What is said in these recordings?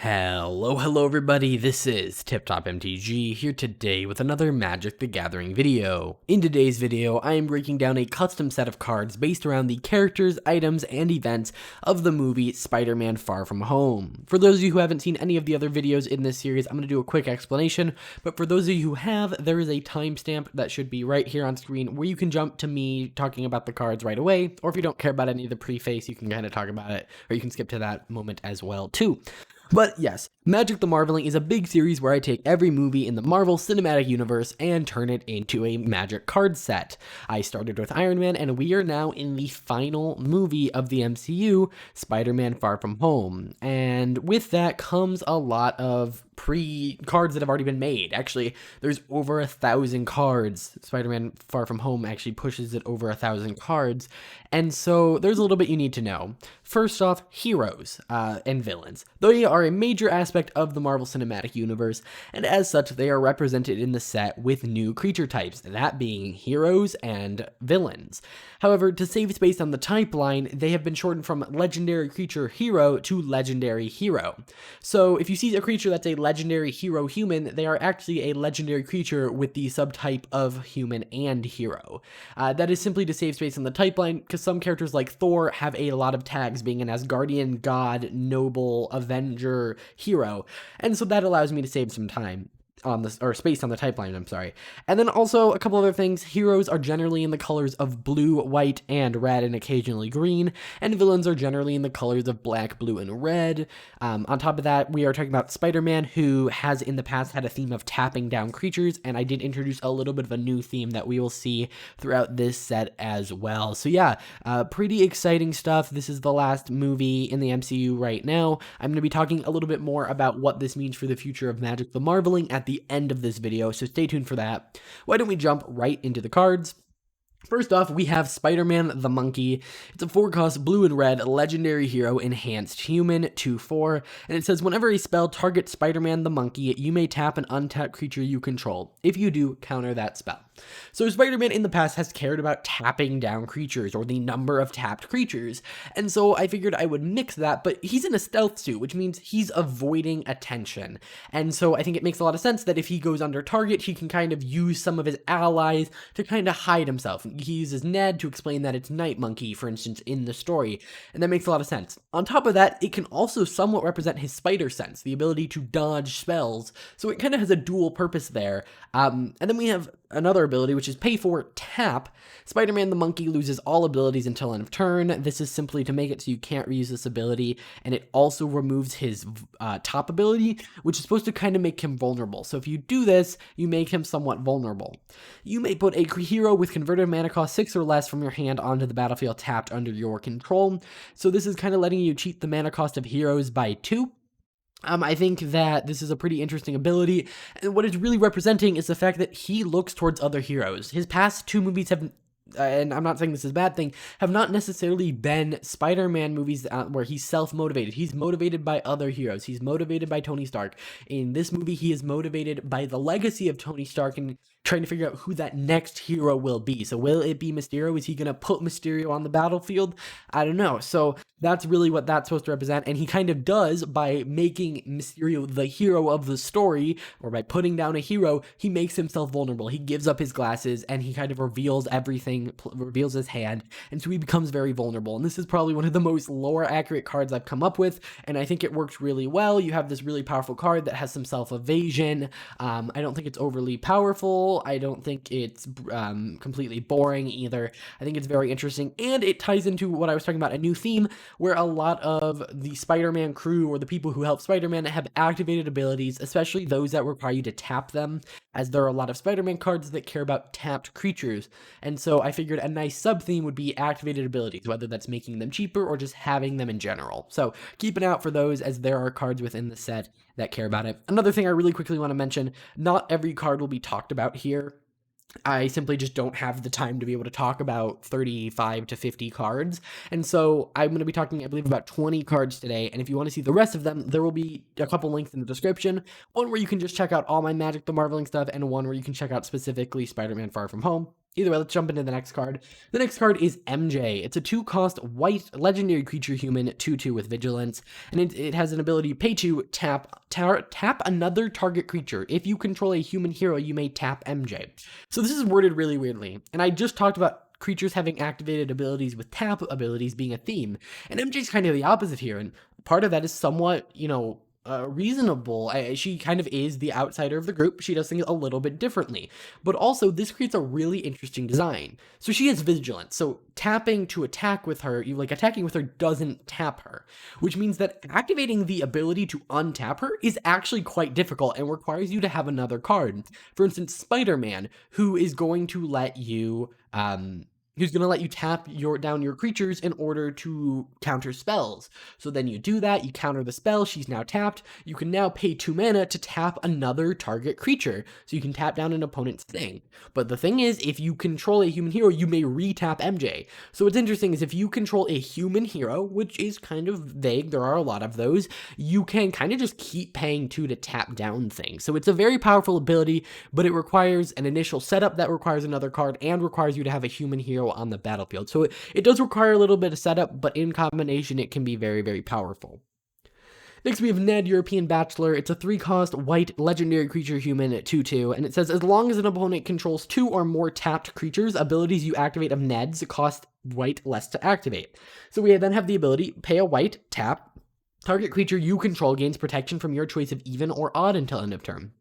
Hello everybody, this is Tip Top MTG here today with another Magic the Gathering video. In today's video, I am breaking down a custom set of cards based around the characters, items, and events of the movie Spider-Man Far From Home. For those of you who haven't seen any of the other videos in this series, I'm going to do a quick explanation, but for those of you who have, there is a timestamp that should be right here on screen where you can jump to me talking about the cards right away, or if you don't care about any of the preface, you can kind of talk about it, or you can skip to that moment as well too. But yes, Magic the Marveling is a big series where I take every movie in the Marvel Cinematic Universe and turn it into a Magic card set. I started with Iron Man, and we are now in the final movie of the MCU, Spider-Man Far From Home. And with that comes a lot of cards that have already been made. Actually, there's over 1,000 cards. Spider-Man Far From Home actually pushes it over 1,000 cards. And so there's a little bit you need to know. First off, heroes and villains. They are a major aspect of the Marvel Cinematic Universe, and as such, they are represented in the set with new creature types, that being heroes and villains. However, to save space on the type line, they have been shortened from legendary creature hero to legendary hero. So if you see a creature that's a legendary hero human, they are actually a legendary creature with the subtype of human and hero. That is simply to save space on the type line, because some characters like Thor have a lot of tags being an Asgardian god, noble, avenger, hero, and so that allows me to save some time on this, or space on the type line, I'm sorry. And then also a couple other things. Heroes are generally in the colors of blue, white, and red, and occasionally green, and villains are generally in the colors of black, blue, and red. On top of that, we are talking about Spider-Man, who has in the past had a theme of tapping down creatures, and I did introduce a little bit of a new theme that we will see throughout this set as well. So yeah, pretty exciting stuff. This is the last movie in the MCU right now. I'm going to be talking a little bit more about what this means for the future of Magic the Marveling at the end of this video, so stay tuned for that. Why don't we jump right into the cards? First off, we have SpiderMan The Monkey. It's a 4-cost blue and red legendary hero enhanced human 2/4, and it says whenever a spell targets Spider-Man the Monkey, you may tap an untapped creature you control. If you do, counter that spell. So Spider-Man in the past has cared about tapping down creatures, or the number of tapped creatures, and so I figured I would mix that, but he's in a stealth suit, which means he's avoiding attention, and so I think it makes a lot of sense that if he goes under target, he can kind of use some of his allies to kind of hide himself. He uses Ned to explain that it's Night Monkey, for instance, in the story, and that makes a lot of sense. On top of that, it can also somewhat represent his spider sense, the ability to dodge spells, so it kind of has a dual purpose there. And then we have another ability, which is pay for tap. Spider-Man the Monkey loses all abilities until end of turn. This is simply to make it so you can't reuse this ability, and it also removes his top ability, which is supposed to kind of make him vulnerable. So if you do this, you make him somewhat vulnerable. You may put a hero with converted mana cost 6 or less from your hand onto the battlefield tapped under your control. So this is kind of letting you cheat the mana cost of heroes by 2. I think that this is a pretty interesting ability, and what it's really representing is the fact that he looks towards other heroes. His past 2 movies have, and I'm not saying this is a bad thing, have not necessarily been Spider-Man movies where he's self-motivated. He's motivated by other heroes. He's motivated by Tony Stark. In this movie, he is motivated by the legacy of Tony Stark and trying to figure out who that next hero will be. So will it be Mysterio? Is he going to put Mysterio on the battlefield? I don't know. So that's really what that's supposed to represent, and he kind of does by making Mysterio the hero of the story, or by putting down a hero, he makes himself vulnerable. He gives up his glasses, and he kind of reveals everything, reveals his hand, and so he becomes very vulnerable. And this is probably one of the most lore accurate cards I've come up with, and I think it works really well. You have this really powerful card that has some self-evasion. I don't think it's overly powerful. I don't think it's completely boring either. I think it's very interesting, and it ties into what I was talking about, a new theme where a lot of the Spider-Man crew, or the people who help Spider-Man, have activated abilities, especially those that require you to tap them, as there are a lot of Spider-Man cards that care about tapped creatures. And so I figured a nice sub-theme would be activated abilities, whether that's making them cheaper or just having them in general. So keep an eye out for those, as there are cards within the set that care about it. Another thing I really quickly want to mention, not every card will be talked about here. I simply just don't have the time to be able to talk about 35 to 50 cards. And so I'm going to be talking, I believe, about 20 cards today. And if you want to see the rest of them, there will be a couple links in the description. One where you can just check out all my Magic the Marveling stuff, and one where you can check out specifically Spider-Man Far From Home. Either way, let's jump into the next card. The next card is MJ. It's a 2-cost white legendary creature human 2/2 with vigilance, and it has an ability pay 2, tap another target creature. If you control a human hero, you may tap MJ. So this is worded really weirdly, and I just talked about creatures having activated abilities with tap abilities being a theme, and MJ's kind of the opposite here, and part of that is somewhat, reasonable. She kind of is the outsider of the group. She does things a little bit differently, but also this creates a really interesting design. So she has vigilance. So tapping to attack with her, attacking with her doesn't tap her, which means that activating the ability to untap her is actually quite difficult and requires you to have another card. For instance, Spider-Man, who is going to let you, tap down your creatures in order to counter spells. So then you do that, you counter the spell, she's now tapped. You can now pay 2 mana to tap another target creature. So you can tap down an opponent's thing. But the thing is, if you control a human hero, you may re-tap MJ. So what's interesting is if you control a human hero, which is kind of vague, there are a lot of those, you can kind of just keep paying 2 to tap down things. So it's a very powerful ability, but it requires an initial setup that requires another card and requires you to have a human hero on the battlefield. So it does require a little bit of setup, but in combination, it can be very, very powerful. Next, we have Ned, European Bachelor. It's a 3-cost white legendary creature human 2/2, and it says as long as an opponent controls 2 or more tapped creatures, abilities you activate of Ned's cost white less to activate. So we then have the ability pay a white, tap, target creature you control gains protection from your choice of even or odd until end of turn.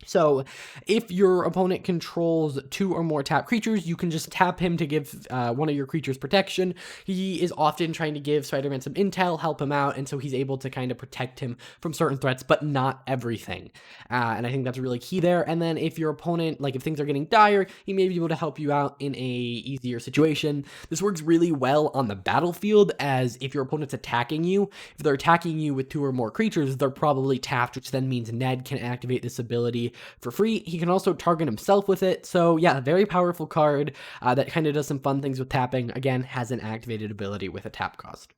So if your opponent controls 2 or more tap creatures, you can just tap him to give one of your creatures protection. He is often trying to give Spider-Man some intel, help him out, and so he's able to kind of protect him from certain threats, but not everything. And I think that's really key there. And then if your opponent, if things are getting dire, he may be able to help you out in a easier situation. This works really well on the battlefield, as if your opponent's attacking you, if they're attacking you with 2 or more creatures, they're probably tapped, which then means Ned can activate this ability for free. He can also target himself with it. So yeah, very powerful card that kind of does some fun things with tapping. Again, has an activated ability with a tap cost.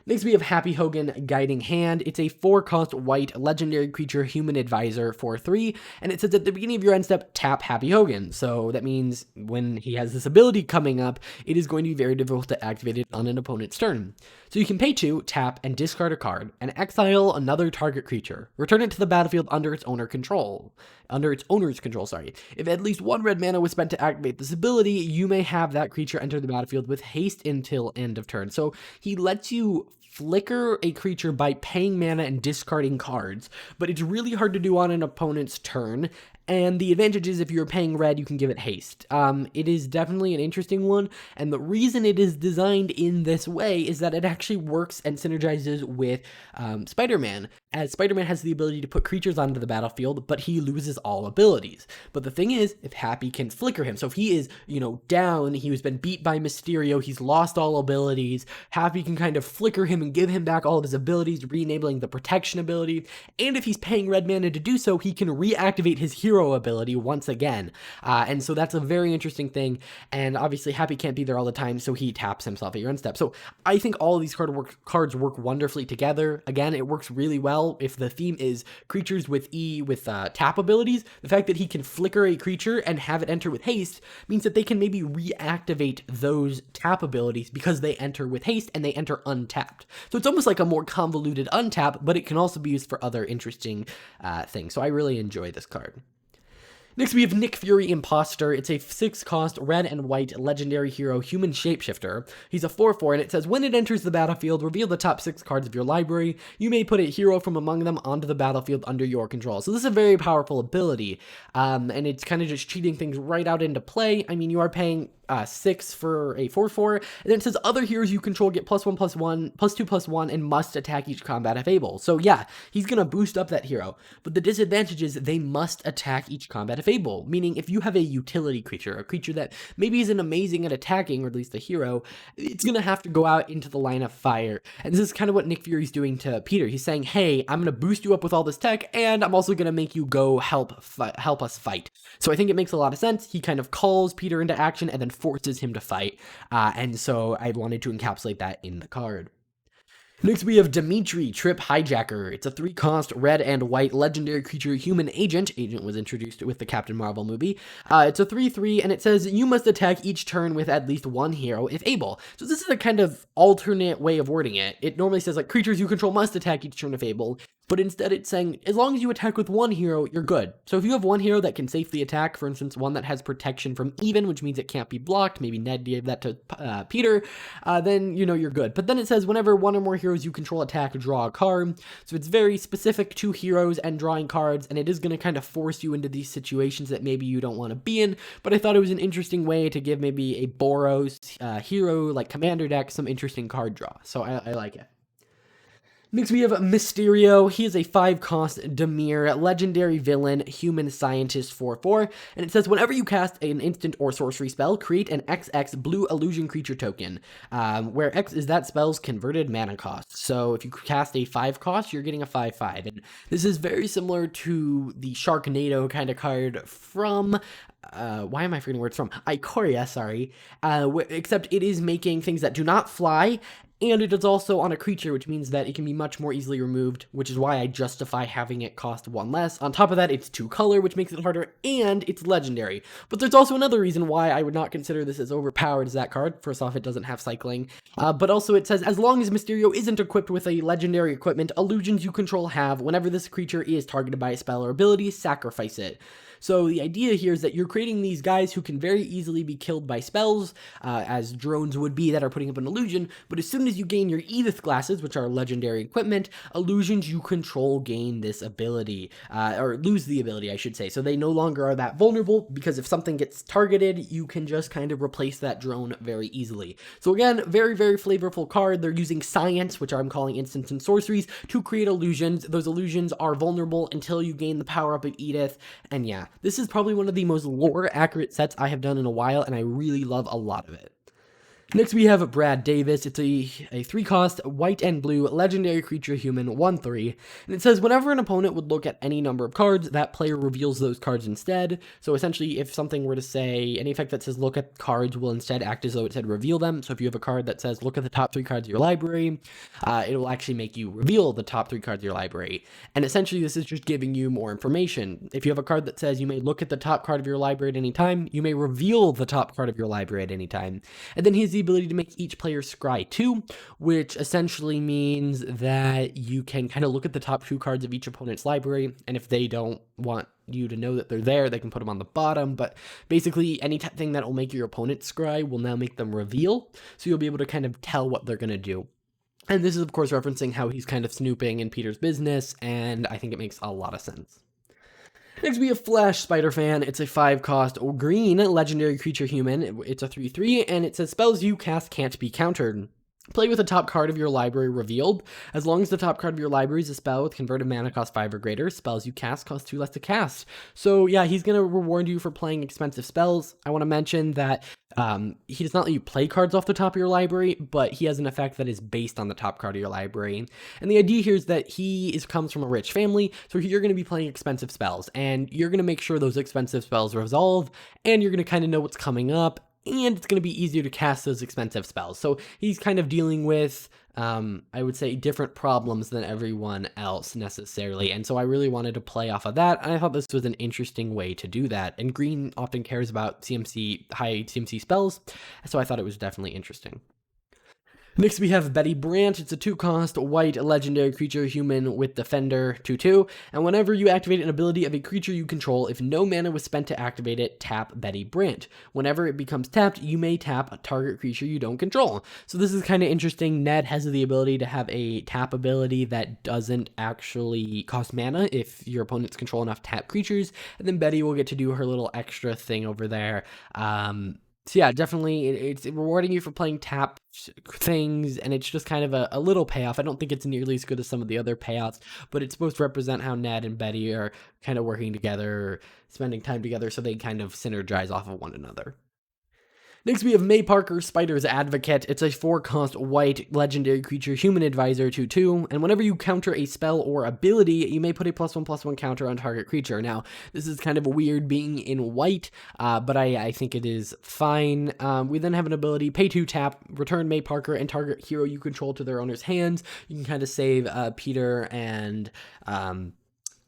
Next, we have Happy Hogan, Guiding Hand. It's a 4-cost white legendary creature human advisor for 3, and it says at the beginning of your end step, tap Happy Hogan. So that means when he has this ability coming up, it is going to be very difficult to activate it on an opponent's turn. So you can pay 2, tap, and discard a card, and exile another target creature. Return it to the battlefield under its owner's control. If at least 1 red mana was spent to activate this ability, you may have that creature enter the battlefield with haste until end of turn. So he lets you flicker a creature by paying mana and discarding cards, but it's really hard to do on an opponent's turn. And the advantage is if you're paying red, you can give it haste. It is definitely an interesting one, and the reason it is designed in this way is that it actually works and synergizes with Spider-Man, as Spider-Man has the ability to put creatures onto the battlefield, but he loses all abilities. But the thing is, if Happy can flicker him, so if he is, down, he's been beat by Mysterio, he's lost all abilities, Happy can kind of flicker him and give him back all of his abilities, re-enabling the protection ability, and if he's paying red mana to do so, he can reactivate his hero ability once again. And so that's a very interesting thing, and obviously Happy can't be there all the time, so he taps himself at your end step. So I think all of these cards work wonderfully together. Again, it works really well if the theme is creatures with tap abilities. The fact that he can flicker a creature and have it enter with haste means that they can maybe reactivate those tap abilities because they enter with haste and they enter untapped. So it's almost like a more convoluted untap, but it can also be used for other interesting things. So I really enjoy this card. Next, we have Nick Fury, Imposter. It's a 6-cost red and white legendary hero human shapeshifter. He's a 4/4, and it says when it enters the battlefield, reveal the top 6 cards of your library. You may put a hero from among them onto the battlefield under your control. So this is a very powerful ability, and it's kind of just cheating things right out into play. I mean, you are paying 6 for a 4/4, and then it says other heroes you control get +1/+1, +2/+1, and must attack each combat if able. So yeah, he's gonna boost up that hero, but the disadvantage is they must attack each combat if able, meaning if you have a utility creature, a creature that maybe isn't amazing at attacking, or at least a hero, it's gonna have to go out into the line of fire. And this is kind of what Nick Fury's doing to Peter. He's saying, hey, I'm gonna boost you up with all this tech, and I'm also gonna make you go help us fight. So I think it makes a lot of sense. He kind of calls Peter into action and then forces him to fight, and so I wanted to encapsulate that in the card. Next we have Dimitri, Trip Hijacker. It's a 3-cost red and white legendary creature human agent. Agent was introduced with the Captain Marvel movie. It's a 3/3 and it says you must attack each turn with at least one hero if able. So this is a kind of alternate way of wording it. It normally says like creatures you control must attack each turn if able, but instead it's saying as long as you attack with one hero, you're good. So if you have one hero that can safely attack, for instance, one that has protection from even, which means it can't be blocked, maybe Ned gave that to Peter, then you know you're good. But then it says whenever one or more heroes you control attack, draw a card. So it's very specific to heroes and drawing cards, and it is going to kind of force you into these situations that maybe you don't want to be in. But I thought it was an interesting way to give maybe a Boros hero like commander deck some interesting card draw. So I like it. Next we have Mysterio. He is a 5-cost Demir legendary villain human scientist 4/4, and it says whenever you cast an instant or sorcery spell, create an XX blue illusion creature token, where X is that spell's converted mana cost. So if you cast a 5-cost, you're getting a 5/5, and this is very similar to the Sharknado kind of card from why am I forgetting where it's from? Ikoria, sorry. Except it is making things that do not fly, and it is also on a creature, which means that it can be much more easily removed, which is why I justify having it cost 1 less. On top of that, it's 2-color, which makes it harder, and it's legendary. But there's also another reason why I would not consider this as overpowered as that card. First off, it doesn't have cycling, but also it says, as long as Mysterio isn't equipped with a legendary equipment, illusions you control have, whenever this creature is targeted by a spell or ability, sacrifice it. So the idea here is that you're creating these guys who can very easily be killed by spells, as drones would be that are putting up an illusion, but as soon as you gain your Edith glasses, which are legendary equipment, illusions you control gain this ability, or lose the ability, I should say. So they no longer are that vulnerable, because if something gets targeted, you can just kind of replace that drone very easily. So again, very, very flavorful card. They're using science, which I'm calling instants and sorceries, to create illusions. Those illusions are vulnerable until you gain the power up of Edith, and yeah, this is probably one of the most lore-accurate sets I have done in a while, and I really love a lot of it. Next we have Brad Davis. It's a 3-cost white and blue legendary creature human 1/3, and it says whenever an opponent would look at any number of cards, that player reveals those cards instead. So essentially, if something were to say, any effect that says look at cards will instead act as though it said reveal them. So if you have a card that says look at the top 3 cards of your library, it will actually make you reveal the top 3 cards of your library. And essentially, this is just giving you more information. If you have a card that says you may look at the top card of your library at any time, you may reveal the top card of your library at any time. And then he's the ability to make each player scry 2, which essentially means that you can kind of look at the top 2 cards of each opponent's library, and if they don't want you to know that they're there, they can put them on the bottom. But basically, any thing that will make your opponent scry will now make them reveal, so you'll be able to kind of tell what they're going to do. And this is, of course, referencing how he's kind of snooping in Peter's business, and I think it makes a lot of sense. Next, we have Flash SpiderFan. It's a 5-cost green legendary creature human. It's a 3/3, and it says spells you cast can't be countered. Play with the top card of your library revealed. As long as the top card of your library is a spell with converted mana cost 5 or greater, spells you cast cost 2 less to cast. So yeah, he's going to reward you for playing expensive spells. I want to mention that he does not let you play cards off the top of your library, but he has an effect that is based on the top card of your library. And the idea here is that he comes from a rich family, so you're going to be playing expensive spells, and you're going to make sure those expensive spells resolve, and you're going to kind of know what's coming up, and it's going to be easier to cast those expensive spells. So he's kind of dealing with, I would say, different problems than everyone else necessarily. And so I really wanted to play off of that. And I thought this was an interesting way to do that. And green often cares about high CMC spells. So I thought it was definitely interesting. Next, we have Betty Brant. It's a 2-cost white legendary creature human with Defender 2/2. And whenever you activate an ability of a creature you control, if no mana was spent to activate it, tap Betty Brant. Whenever it becomes tapped, you may tap a target creature you don't control. So this is kind of interesting. Ned has the ability to have a tap ability that doesn't actually cost mana if your opponents control enough tap creatures. And then Betty will get to do her little extra thing over there. So yeah, definitely, it's rewarding you for playing tap things, and it's just kind of a little payoff. I don't think it's nearly as good as some of the other payouts, but it's supposed to represent how Ned and Betty are kind of working together, spending time together, so they kind of synergize off of one another. Next, we have May Parker, Spider's Advocate. It's a 4-cost white legendary creature, human advisor 2/2, and whenever you counter a spell or ability, you may put a +1/+1 counter on target creature. Now, this is kind of weird being in white, but I think it is fine. We then have an ability, pay 2, tap, return May Parker and target hero you control to their owner's hands. You can kind of save Peter and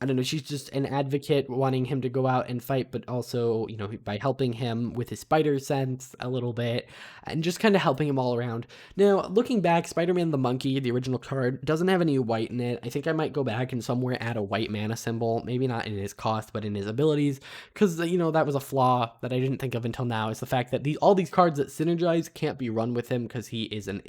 I don't know, she's just an advocate wanting him to go out and fight, but also, you know, by helping him with his spider sense a little bit and just kind of helping him all around. Now, looking back, SpiderMan The Monkey, the original card, doesn't have any white in it. I think I might go back and somewhere add a white mana symbol, maybe not in his cost, but in his abilities, because, you know, that was a flaw that I didn't think of until now, is the fact that all these cards that synergize can't be run with him because he is an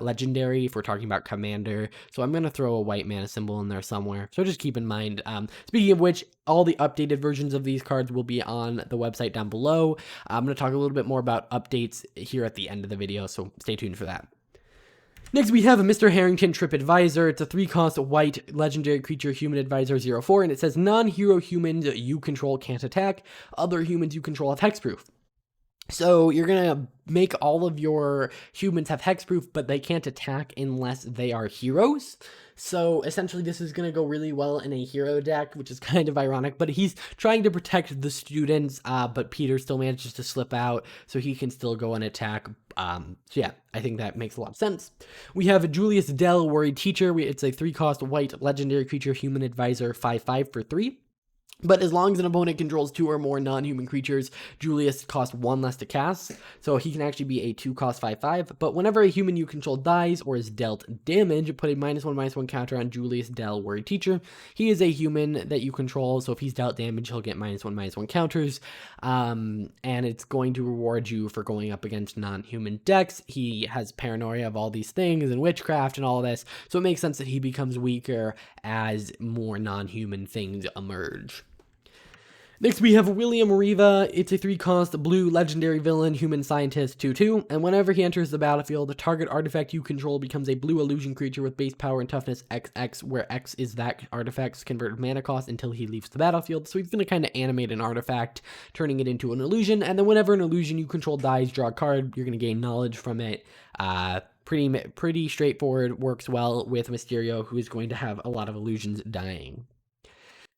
legendary if we're talking about commander. So I'm going to throw a white mana symbol in there somewhere. So just keep in mind. Speaking of which, all the updated versions of these cards will be on the website down below. I'm going to talk a little bit more about updates here at the end of the video, so stay tuned for that. Next, we have a Mr. Harrington Trip Advisor. It's a 3-cost white legendary creature, human advisor 0/4, and it says non-hero humans you control can't attack. Other humans you control have hexproof. So you're going to make all of your humans have hexproof, but they can't attack unless they are heroes. So essentially this is going to go really well in a hero deck, which is kind of ironic, but he's trying to protect the students, but Peter still manages to slip out, so he can still go and attack. So yeah, I think that makes a lot of sense. We have a Julius Dell, Worried Teacher. It's a 3-cost white legendary creature, human advisor 5/5 for 3. But as long as an opponent controls 2 or more non-human creatures, Julius costs 1 less to cast, so he can actually be a 2-cost 5/5. But whenever a human you control dies or is dealt damage, put a -1/-1 counter on Julius Dell, Worried Teacher. He is a human that you control, so if he's dealt damage, he'll get -1/-1 counters, and it's going to reward you for going up against non-human decks. He has paranoia of all these things and witchcraft and all this, so it makes sense that he becomes weaker as more non-human things emerge. Next, we have William Riva. It's a 3-cost blue legendary villain, human scientist 2/2, and whenever he enters the battlefield, the target artifact you control becomes a blue illusion creature with base power and toughness XX, where X is that artifact's converted mana cost until he leaves the battlefield. So he's going to kind of animate an artifact, turning it into an illusion, and then whenever an illusion you control dies, draw a card. You're going to gain knowledge from it. Pretty straightforward, works well with Mysterio, who is going to have a lot of illusions dying.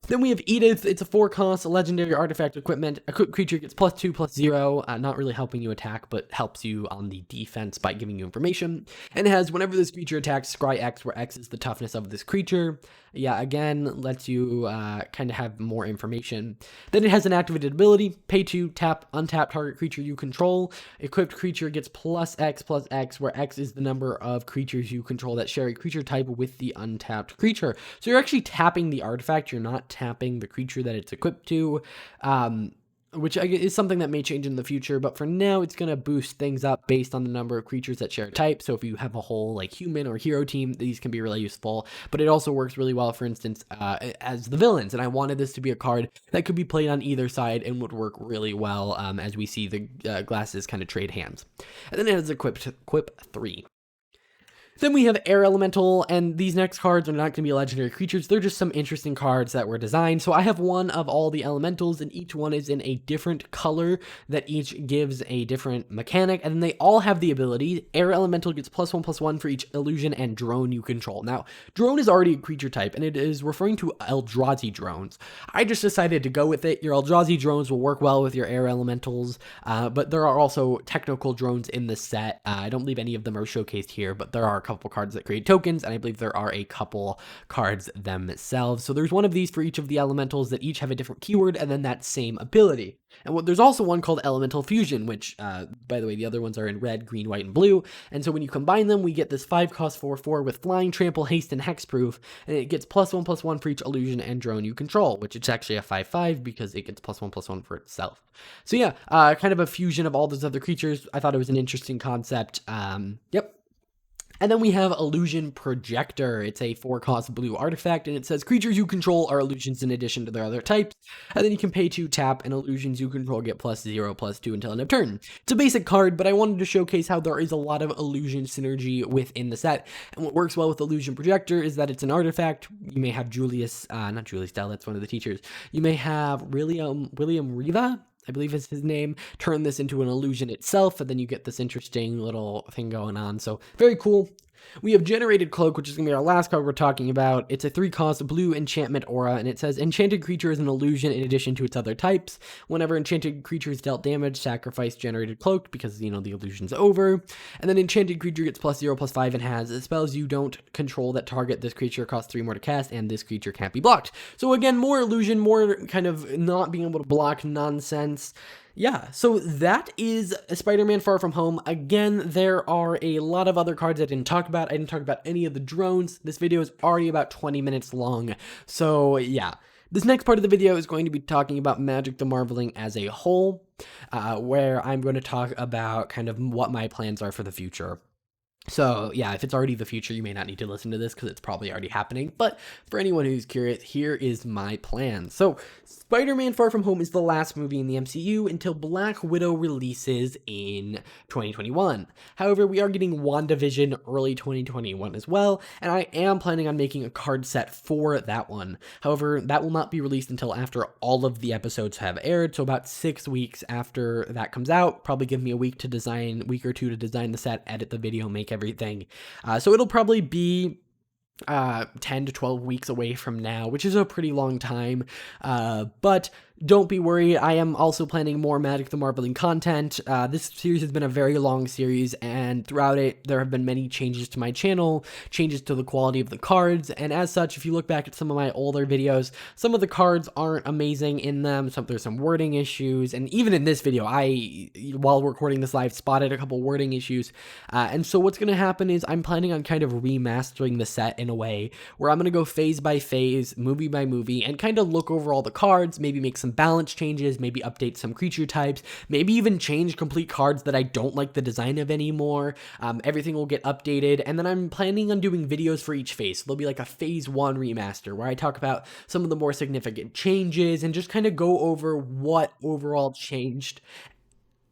Then we have Edith. It's a 4-cost legendary artifact equipment. A creature gets +2/+0, not really helping you attack, but helps you on the defense by giving you information. And it has, whenever this creature attacks, scry X, where X is the toughness of this creature. Yeah, again, lets you kind of have more information. Then it has an activated ability, pay 2, tap, untap target creature you control. Equipped creature gets +X/+X, where X is the number of creatures you control that share a creature type with the untapped creature. So you're actually tapping the artifact, you're not tapping the creature that it's equipped to, which is something that may change in the future, but for now it's going to boost things up based on the number of creatures that share a type. So if you have a whole like human or hero team, these can be really useful, but it also works really well, for instance, as the villains, and I wanted this to be a card that could be played on either side and would work really well as we see the glasses kind of trade hands. And then it has Equip 3. Then we have Air Elemental, and these next cards are not going to be legendary creatures, they're just some interesting cards that were designed. So I have one of all the elementals, and each one is in a different color that each gives a different mechanic, and then they all have the ability. Air Elemental gets +1/+1 for each illusion and drone you control. Now, drone is already a creature type, and it is referring to Eldrazi drones. I just decided to go with it. Your Eldrazi drones will work well with your Air Elementals, but there are also technical drones in the set. I don't believe any of them are showcased here, but there are a couple cards that create tokens, and I believe there are a couple cards themselves. So there's one of these for each of the elementals that each have a different keyword and then that same ability. And there's also one called Elemental Fusion, which, by the way, the other ones are in red, green, white, and blue. And so when you combine them, we get this 5-cost 4/4 with flying, trample, haste, and hexproof, and it gets +1/+1 for each illusion and drone you control, which is actually a 5/5 because it gets +1/+1 for itself. So yeah, kind of a fusion of all those other creatures. I thought it was an interesting concept. Yep. And then we have Illusion Projector. It's a 4-cost blue artifact, and it says creatures you control are illusions in addition to their other types. And then you can pay 2, tap, and illusions you control get +0/+2 until end of turn. It's a basic card, but I wanted to showcase how there is a lot of illusion synergy within the set. And what works well with Illusion Projector is that it's an artifact. You may have Julius, not Julius Dell, that's one of the teachers. You may have William Riva. I believe is his name, turn this into an illusion itself, and then you get this interesting little thing going on. So very cool. We have generated Cloak, which is going to be our last card we're talking about. It's a 3-cost blue enchantment aura, and it says enchanted creature is an illusion in addition to its other types. Whenever enchanted creature is dealt damage, sacrifice generated Cloak because, the illusion's over. And then enchanted creature gets +0/+5 and has spells you don't control that target this creature costs 3 more to cast, and this creature can't be blocked. So again, more illusion, more kind of not being able to block nonsense. Yeah, so that is Spider-Man Far From Home. Again, there are a lot of other cards I didn't talk about. I didn't talk about any of the drones. This video is already about 20 minutes long. So yeah, this next part of the video is going to be talking about Magic the Marveling as a whole, where I'm going to talk about kind of what my plans are for the future. So yeah, if it's already the future, you may not need to listen to this because it's probably already happening. But for anyone who's curious, here is my plan. So Spider-Man Far From Home is the last movie in the MCU until Black Widow releases in 2021. However, we are getting WandaVision early 2021 as well, and I am planning on making a card set for that one. However, that will not be released until after all of the episodes have aired, so about 6 weeks after that comes out. Probably give me a week or two to design the set, edit the video, make everything. So it'll probably be 10 to 12 weeks away from now, which is a pretty long time, but don't be worried. I am also planning more Magic the Marveling content. This series has been a very long series, and throughout it, there have been many changes to my channel, changes to the quality of the cards, and as such, if you look back at some of my older videos, some of the cards aren't amazing in them. There's some wording issues, and even in this video, while recording this live, spotted a couple wording issues, and so what's going to happen is I'm planning on kind of remastering the set in a way where I'm going to go phase by phase, movie by movie, and kind of look over all the cards, maybe make some balance changes, maybe update some creature types, maybe even change complete cards that I don't like the design of anymore. Everything will get updated, and then I'm planning on doing videos for each phase. So there'll be like a phase 1 remaster where I talk about some of the more significant changes and just kind of go over what overall changed.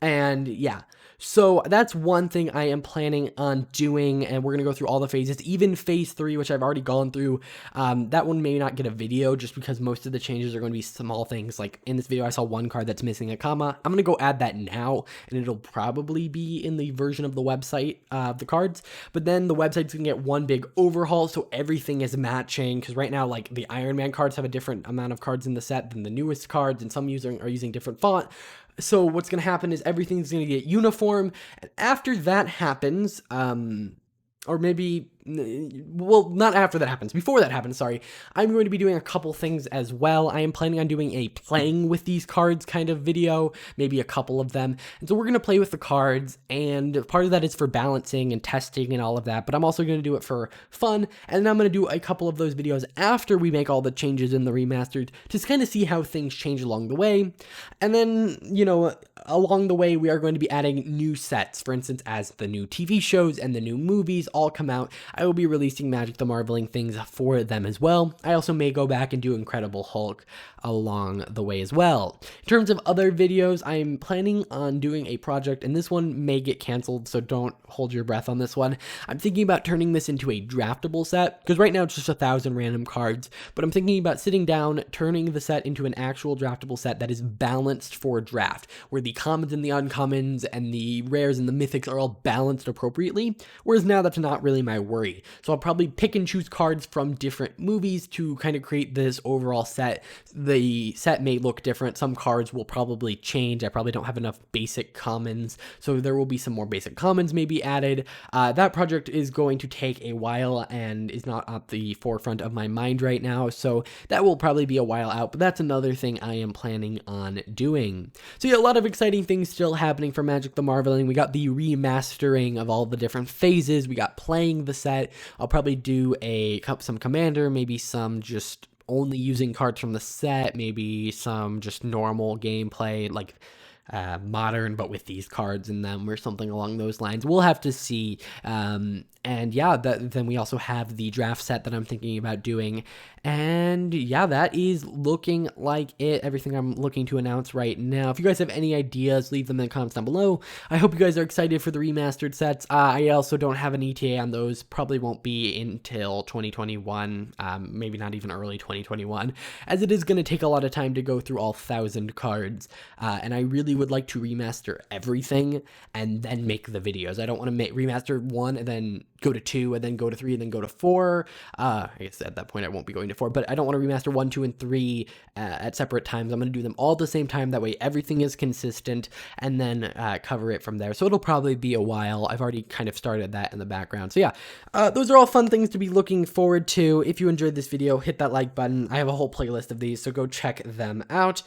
And yeah, so that's one thing I am planning on doing, and we're going to go through all the phases, even phase 3, which I've already gone through. That one may not get a video just because most of the changes are going to be small things. Like in this video, I saw one card that's missing a comma. I'm going to go add that now, and it'll probably be in the version of the website of the cards. But then the website's going to get one big overhaul, so everything is matching, because right now, like the Iron Man cards have a different amount of cards in the set than the newest cards, and some are using different font. So what's going to happen is everything's going to get uniform. And after that happens, or maybe, well, not after that happens, before that happens, sorry, I'm going to be doing a couple things as well. I am planning on doing a playing with these cards kind of video, maybe a couple of them. And so we're going to play with the cards, and part of that is for balancing and testing and all of that, but I'm also going to do it for fun, and then I'm going to do a couple of those videos after we make all the changes in the remastered, to kind of see how things change along the way. And then, along the way, we are going to be adding new sets. For instance, as the new TV shows and the new movies all come out, I will be releasing Magic the Marveling things for them as well. I also may go back and do Incredible Hulk along the way as well. In terms of other videos, I'm planning on doing a project, and this one may get canceled, so don't hold your breath on this one. I'm thinking about turning this into a draftable set, because right now it's just 1,000 random cards, but I'm thinking about sitting down, turning the set into an actual draftable set that is balanced for draft, where the commons and the uncommons and the rares and the mythics are all balanced appropriately, whereas now that's not really my worry. So I'll probably pick and choose cards from different movies to kind of create this overall set. The set may look different. Some cards will probably change. I probably don't have enough basic commons, so there will be some more basic commons maybe added. That project is going to take a while and is not at the forefront of my mind right now, so that will probably be a while out, but that's another thing I am planning on doing. So yeah, a lot of exciting things still happening for Magic the Marveling. We got the remastering of all the different phases. We got playing the set. I'll probably do some commander, maybe some just only using cards from the set, maybe some just normal gameplay, like modern but with these cards in them or something along those lines. We'll have to see. And yeah, then we also have the draft set that I'm thinking about doing. And yeah, that is looking like it. Everything I'm looking to announce right now. If you guys have any ideas, leave them in the comments down below. I hope you guys are excited for the remastered sets. I also don't have an ETA on those. Probably won't be until 2021, maybe not even early 2021, as it is going to take a lot of time to go through all 1,000 cards. And I really would like to remaster everything and then make the videos. I don't want to remaster 1 and then go to 2 and then go to 3 and then go to 4. I guess at that point I won't be going to 4, but I don't want to remaster 1, 2, and 3 at separate times. I'm going to do them all at the same time. That way everything is consistent, and then cover it from there. So it'll probably be a while. I've already kind of started that in the background. So yeah, those are all fun things to be looking forward to. If you enjoyed this video, hit that like button. I have a whole playlist of these, so go check them out.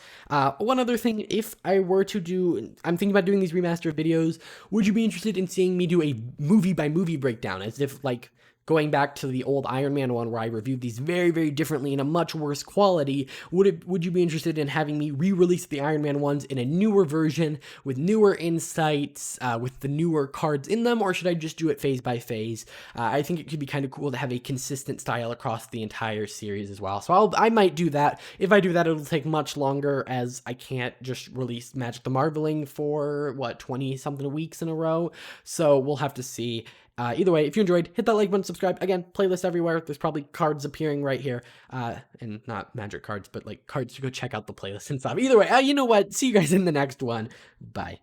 One other thing, if I were to I'm thinking about doing these remastered videos, would you be interested in seeing me do a movie by movie breakdown, as if like going back to the old Iron Man one where I reviewed these very, very differently in a much worse quality? Would you be interested in having me re-release the Iron Man ones in a newer version with newer insights, with the newer cards in them, or should I just do it phase by phase? I think it could be kind of cool to have a consistent style across the entire series as well. So I might do that. If I do that, it'll take much longer, as I can't just release Magic the Marveling for, what, 20-something weeks in a row? So we'll have to see. Either way, if you enjoyed, hit that like button, subscribe. Again, playlist everywhere. There's probably cards appearing right here. And not magic cards, but like cards to go check out the playlist and stuff. Either way, you know what? See you guys in the next one. Bye.